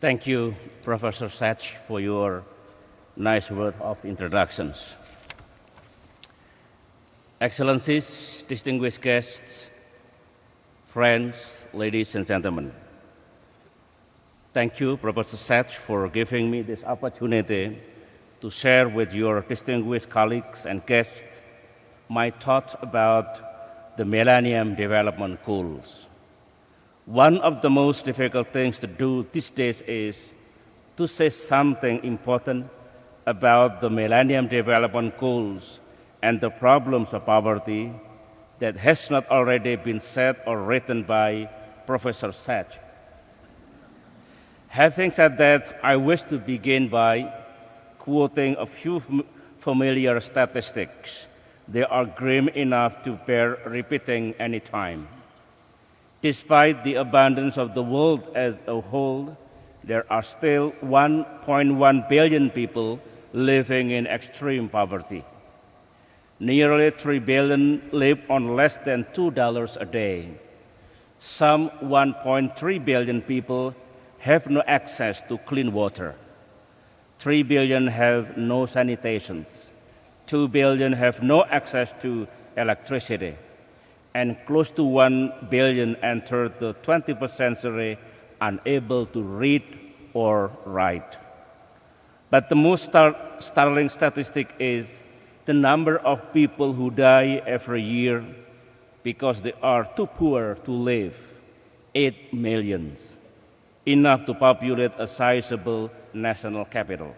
Thank you, Professor Sach, for your nice word of introductions. Excellencies, distinguished guests, friends, ladies and gentlemen. Thank you, Professor Sach, for giving me this opportunity to share with your distinguished colleagues and guests my thoughts about the Millennium Development Goals. One of the most difficult things to do these days is to say something important about the Millennium Development Goals and the problems of poverty that has not already been said or written by Professor Sach. Having said that, I wish to begin by quoting a few familiar statistics. They are grim enough to bear repeating any time. Despite the abundance of the world as a whole, there are still 1.1 billion people living in extreme poverty. Nearly 3 billion live on less than $2 a day. Some 1.3 billion people have no access to clean water. 3 billion have no sanitation. 2 billion have no access to electricity. And close to 1 billion enter the 21st century unable to read or write. But the most startling statistic is the number of people who die every year because they are too poor to live, 8 million, enough to populate a sizable national capital.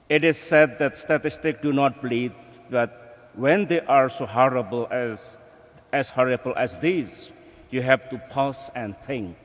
It is said that statistics do not bleed, but when they are so horrible as these, you have to pause and think.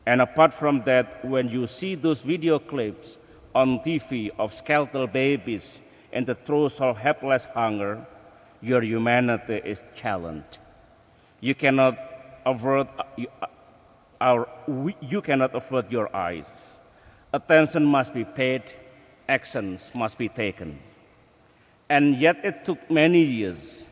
And apart from that, when you see those video clips on TV of skeletal babies in the throes of helpless hunger, your humanity is challenged. You cannot avert your eyes. Attention must be paid, actions must be taken. And yet it took many years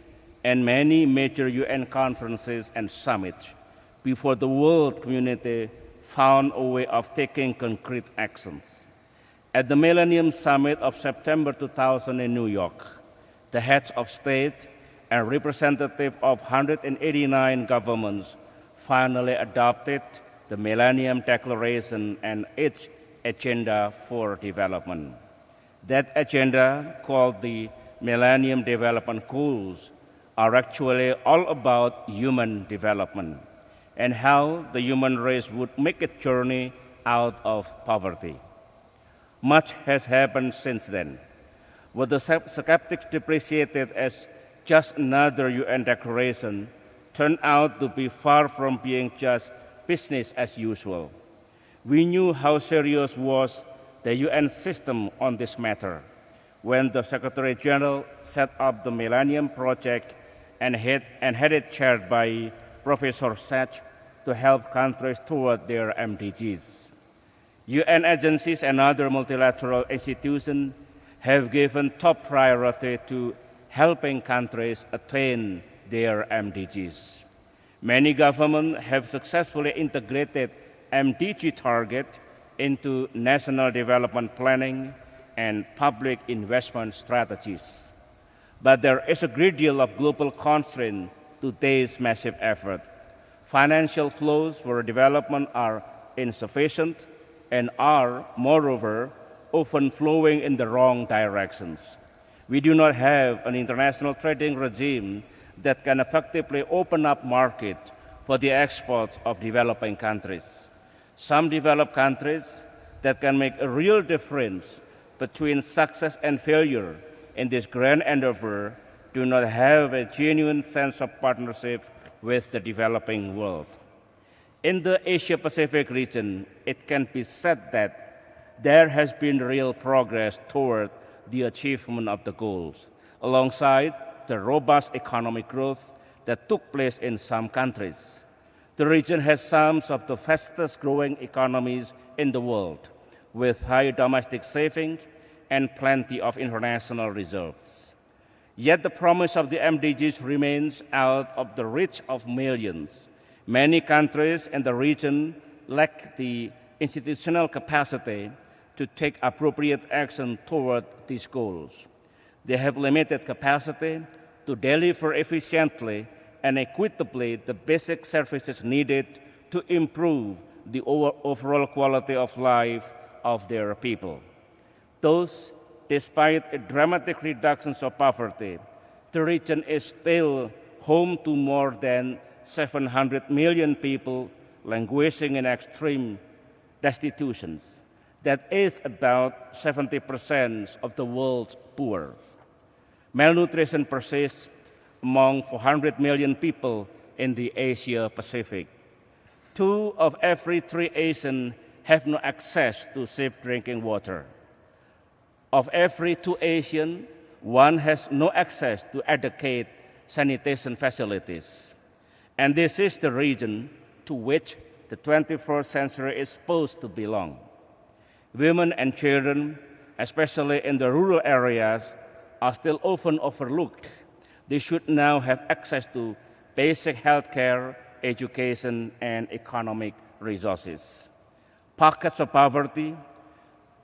and many major UN conferences and summits before the world community found a way of taking concrete actions. At the Millennium Summit of September 2000 in New York, the heads of state and representatives of 189 governments finally adopted the Millennium Declaration and its agenda for development. That agenda, called the Millennium Development Goals, are actually all about human development and how the human race would make a journey out of poverty. Much has happened since then. What the skeptics depreciated as just another UN declaration turned out to be far from being just business as usual. We knew how serious was the UN system on this matter when the Secretary General set up the Millennium Project and had it chaired by Professor Sach to help countries toward their MDGs. UN agencies and other multilateral institutions have given top priority to helping countries attain their MDGs. Many governments have successfully integrated MDG target into national development planning and public investment strategies. But there is a great deal of global constraint to this massive effort. Financial flows for development are insufficient and are, moreover, often flowing in the wrong directions. We do not have an international trading regime that can effectively open up markets for the exports of developing countries. Some developed countries that can make a real difference between success and failure in this grand endeavor do not have a genuine sense of partnership with the developing world. In the Asia-Pacific region, it can be said that there has been real progress toward the achievement of the goals, alongside the robust economic growth that took place in some countries. The region has some of the fastest growing economies in the world, with high domestic savings and plenty of international reserves. Yet the promise of the MDGs remains out of the reach of millions. Many countries in the region lack the institutional capacity to take appropriate action toward these goals. They have limited capacity to deliver efficiently and equitably the basic services needed to improve the overall quality of life of their people. Thus, despite dramatic reductions of poverty, the region is still home to more than 700 million people languishing in extreme destitution. That is about 70% of the world's poor. Malnutrition persists among 400 million people in the Asia Pacific. 2 of every 3 Asians have no access to safe drinking water. Of every 2 Asians, 1 has no access to adequate sanitation facilities. And this is the region to which the 21st century is supposed to belong. Women and children, especially in the rural areas, are still often overlooked. They should now have access to basic health care, education, and economic resources. Pockets of poverty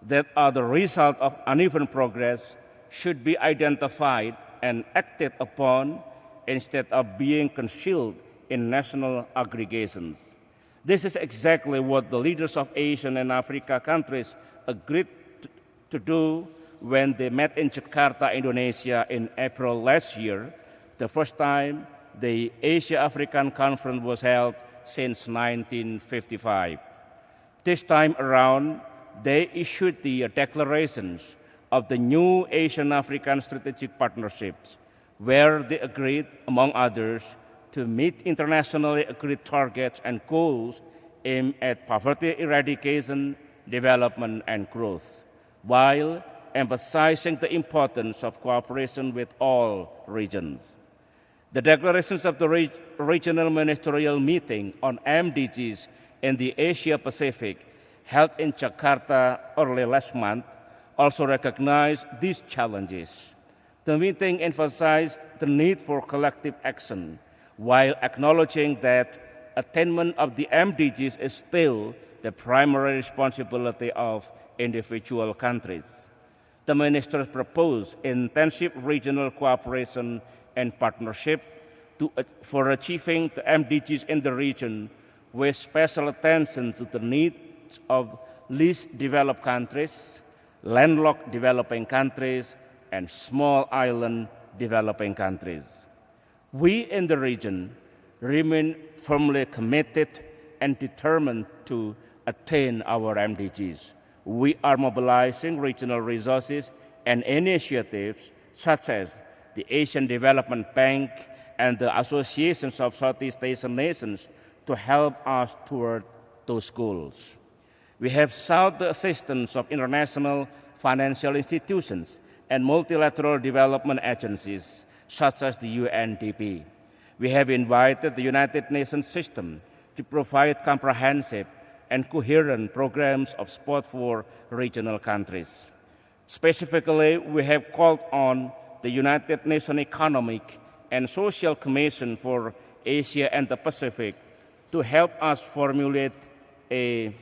that are the result of uneven progress should be identified and acted upon instead of being concealed in national aggregations. This is exactly what the leaders of Asian and Africa countries agreed to do when they met in Jakarta, Indonesia in April last year, the first time the Asia-African Conference was held since 1955. This time around, they issued the declarations of the new Asian-African Strategic Partnerships, where they agreed, among others, to meet internationally agreed targets and goals aimed at poverty eradication, development, and growth, while emphasizing the importance of cooperation with all regions. The declarations of the regional ministerial meeting on MDGs in the Asia-Pacific held in Jakarta early last month also recognized these challenges. The meeting emphasized the need for collective action, while acknowledging that attainment of the MDGs is still the primary responsibility of individual countries. The ministers proposed intensive regional cooperation and partnership for achieving the MDGs in the region, with special attention to the needs of least developed countries, landlocked developing countries, and small island developing countries. We in the region remain firmly committed and determined to attain our MDGs. We are mobilizing regional resources and initiatives such as the Asian Development Bank and the Associations of Southeast Asian Nations to help us toward those goals. We have sought the assistance of international financial institutions and multilateral development agencies, such as the UNDP. We have invited the United Nations system to provide comprehensive and coherent programs of support for regional countries. Specifically, we have called on the United Nations Economic and Social Commission for Asia and the Pacific to help us formulate a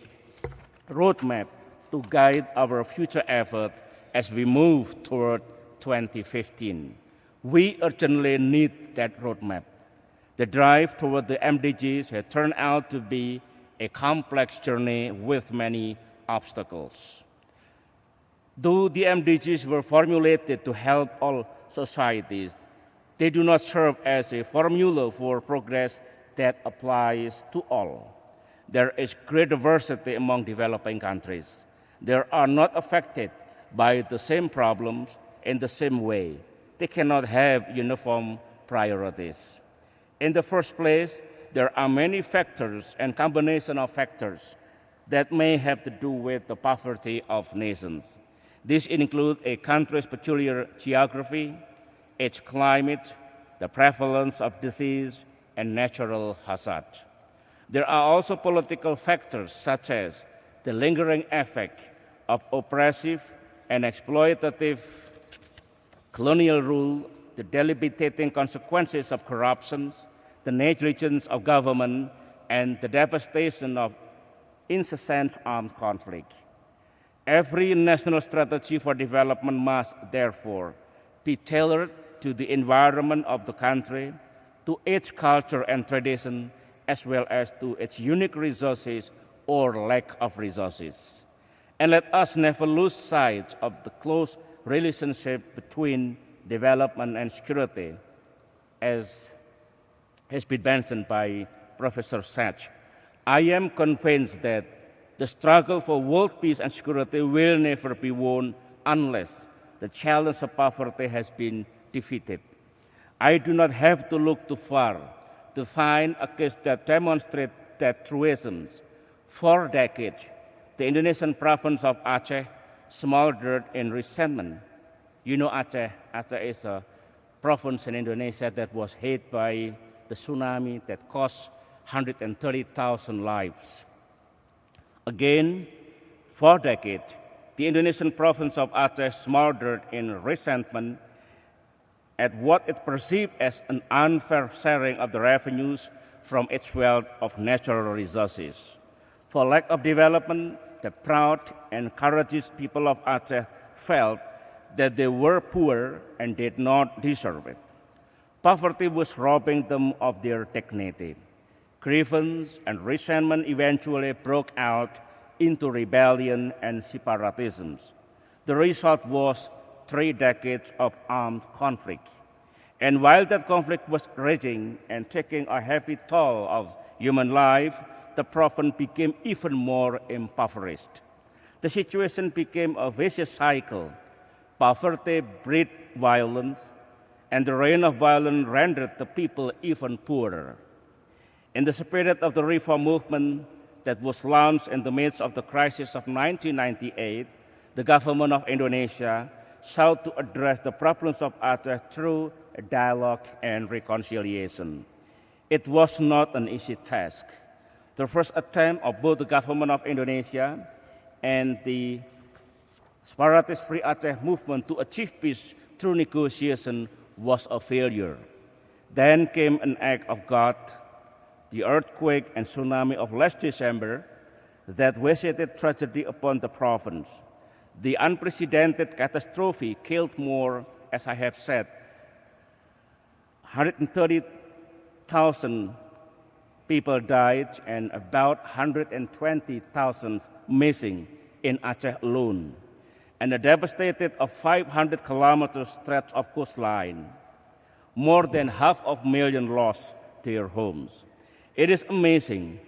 roadmap to guide our future effort as we move toward 2015. We urgently need that roadmap. The drive toward the MDGs has turned out to be a complex journey with many obstacles. Though the MDGs were formulated to help all societies, they do not serve as a formula for progress that applies to all. There is great diversity among developing countries. They are not affected by the same problems in the same way. They cannot have uniform priorities. In the first place, there are many factors and combination of factors that may have to do with the poverty of nations. These include a country's peculiar geography, its climate, the prevalence of disease, and natural hazard. There are also political factors such as the lingering effect of oppressive and exploitative colonial rule, the debilitating consequences of corruption, the negligence of government, and the devastation of incessant armed conflict. Every national strategy for development must, therefore, be tailored to the environment of the country, to its culture and tradition, as well as to its unique resources or lack of resources. And let us never lose sight of the close relationship between development and security, as has been mentioned by Professor Sachs. I am convinced that the struggle for world peace and security will never be won unless the challenge of poverty has been defeated. I do not have to look too far to find a case that demonstrates that truisms. For decades, the Indonesian province of Aceh smoldered in resentment. You know Aceh. Aceh is a province in Indonesia that was hit by the tsunami that cost 130,000 lives. Again, for decades, the Indonesian province of Aceh smoldered in resentment at what it perceived as an unfair sharing of the revenues from its wealth of natural resources. For lack of development, the proud and courageous people of Aceh felt that they were poor and did not deserve it. Poverty was robbing them of their dignity. Grievance and resentment eventually broke out into rebellion and separatism. The result was 3 decades of armed conflict. And while that conflict was raging and taking a heavy toll of human life, the province became even more impoverished. The situation became a vicious cycle. Poverty bred violence, and the reign of violence rendered the people even poorer. In the spirit of the reform movement that was launched in the midst of the crisis of 1998, the government of Indonesia sought to address the problems of Aceh through dialogue and reconciliation. It was not an easy task. The first attempt of both the government of Indonesia and the separatist Free Aceh movement to achieve peace through negotiation was a failure. Then came an act of God, the earthquake and tsunami of last December that visited tragedy upon the province. The unprecedented catastrophe killed more, as I have said, 130,000 people died and about 120,000 missing in Aceh alone, and a devastated of 500 kilometers stretch of coastline. More than 500,000 lost their homes. It is amazing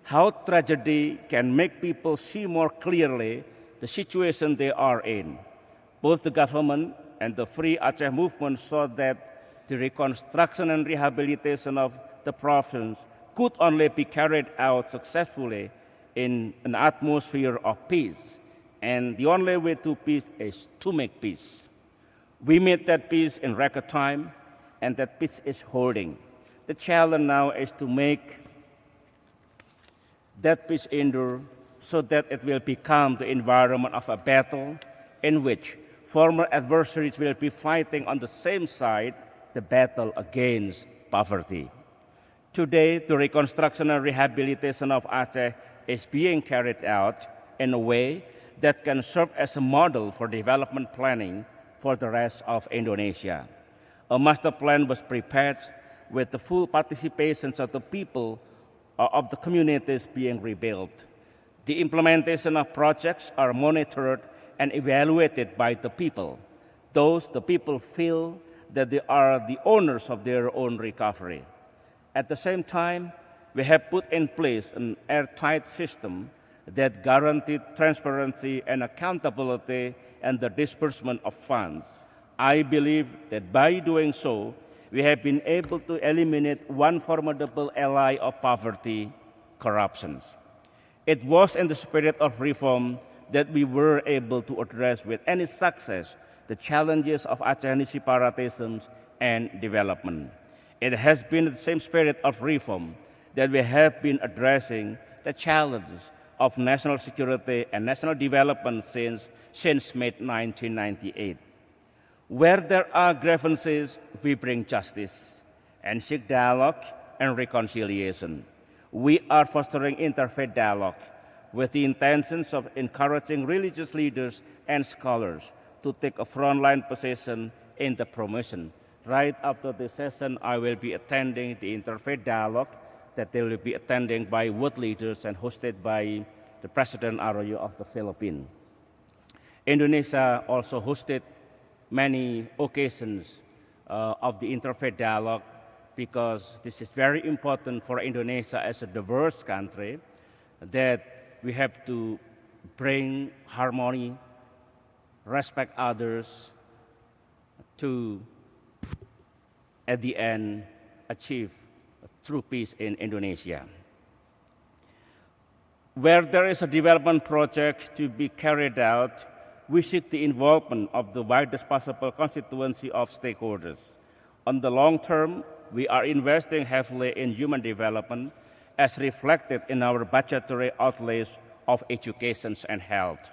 how tragedy can make people see more clearly the situation they are in. Both the government and the Free Aceh movement saw that the reconstruction and rehabilitation of the province could only be carried out successfully in an atmosphere of peace. And the only way to peace is to make peace. We made that peace in record time, and that peace is holding. The challenge now is to make that peace endure so that it will become the environment of a battle in which former adversaries will be fighting on the same side, the battle against poverty. Today, the reconstruction and rehabilitation of Aceh is being carried out in a way that can serve as a model for development planning for the rest of Indonesia. A master plan was prepared with the full participation of the people of the communities being rebuilt. The implementation of projects are monitored and evaluated by the people. Thus, the people feel that they are the owners of their own recovery. At the same time, we have put in place an airtight system that guaranteed transparency and accountability and the disbursement of funds. I believe that by doing so, we have been able to eliminate one formidable ally of poverty, corruption. It was in the spirit of reform that we were able to address with any success the challenges of Acehni separatism and development. It has been the same spirit of reform that we have been addressing the challenges of national security and national development since mid-1998. Where there are grievances, we bring justice and seek dialogue and reconciliation. We are fostering interfaith dialogue. with the intentions of encouraging religious leaders and scholars to take a frontline position in the promotion. Right after this session, I will be attending the interfaith dialogue that they will be attending by world leaders and hosted by the President Arroyo of the Philippines. Indonesia also hosted many occasions of the interfaith dialogue because this is very important for Indonesia as a diverse country, that we have to bring harmony, respect others, to, at the end, achieve true peace in Indonesia. Where there is a development project to be carried out, we seek the involvement of the widest possible constituency of stakeholders. On the long term, we are investing heavily in human development as reflected in our budgetary outlays of education and health.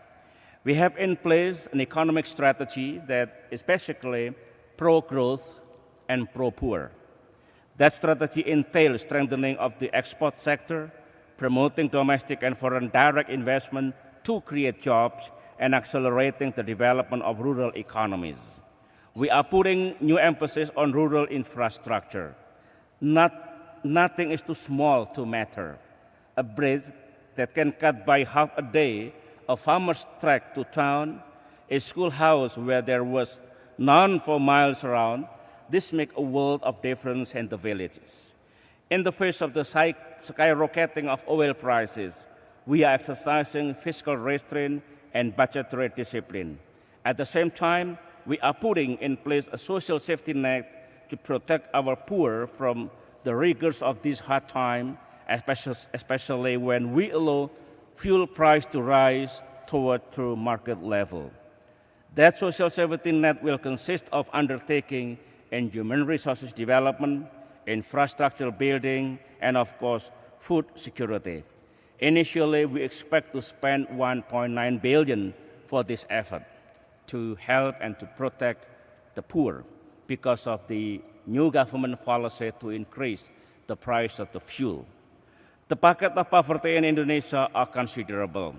We have in place an economic strategy that is basically pro-growth and pro-poor. That strategy entails strengthening of the export sector, promoting domestic and foreign direct investment to create jobs, and accelerating the development of rural economies. We are putting new emphasis on rural infrastructure. Nothing is too small to matter. A bridge that can cut by half a day a farmer's trek to town, a schoolhouse where there was none for miles around, this makes a world of difference in the villages. In the face of the skyrocketing of oil prices, we are exercising fiscal restraint and budgetary discipline. At the same time, we are putting in place a social safety net to protect our poor from the rigors of this hard time, especially when we allow fuel price to rise toward true market level. That social safety net will consist of undertaking in human resources development, infrastructure building, and of course, food security. Initially, we expect to spend $1.9 billion for this effort to help and to protect the poor because of the new government policy to increase the price of the fuel. The pocket of poverty in Indonesia are considerable.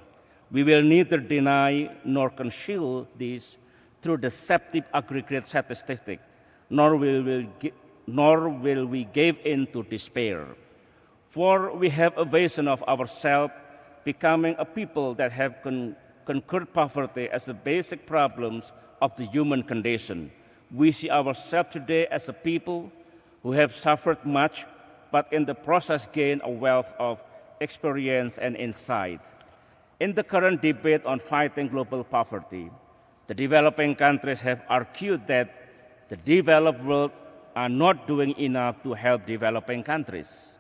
We will neither deny nor conceal this through deceptive aggregate statistics, nor will we give in to despair. For we have a vision of ourselves becoming a people that have conquered poverty as the basic problems of the human condition. We see ourselves today as a people who have suffered much, but in the process gained a wealth of experience and insight. In the current debate on fighting global poverty, the developing countries have argued that the developed world are not doing enough to help developing countries.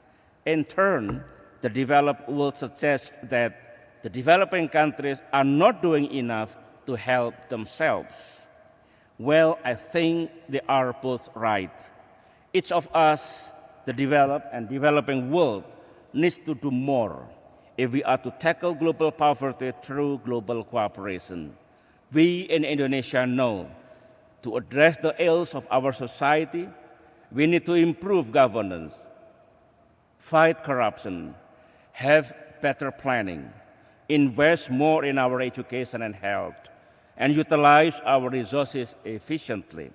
In turn, the developed world suggests that the developing countries are not doing enough to help themselves. Well, I think they are both right. Each of us, the developed and developing world, needs to do more if we are to tackle global poverty through global cooperation. We in Indonesia know to address the ills of our society, we need to improve governance, fight corruption, have better planning, invest more in our education and health, and utilize our resources efficiently.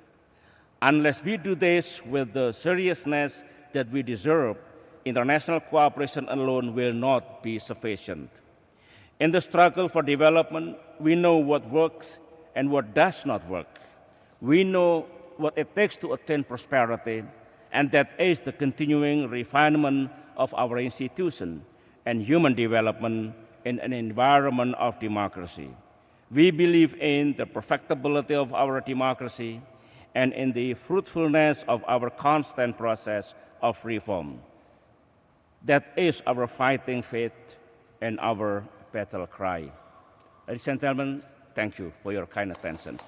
Unless we do this with the seriousness that we deserve, international cooperation alone will not be sufficient. In the struggle for development, we know what works and what does not work. We know what it takes to attain prosperity, and that is the continuing refinement of our institution and human development in an environment of democracy. We believe in the perfectibility of our democracy and in the fruitfulness of our constant process of reform. That is our fighting faith and our battle cry. Ladies and gentlemen, thank you for your kind attention.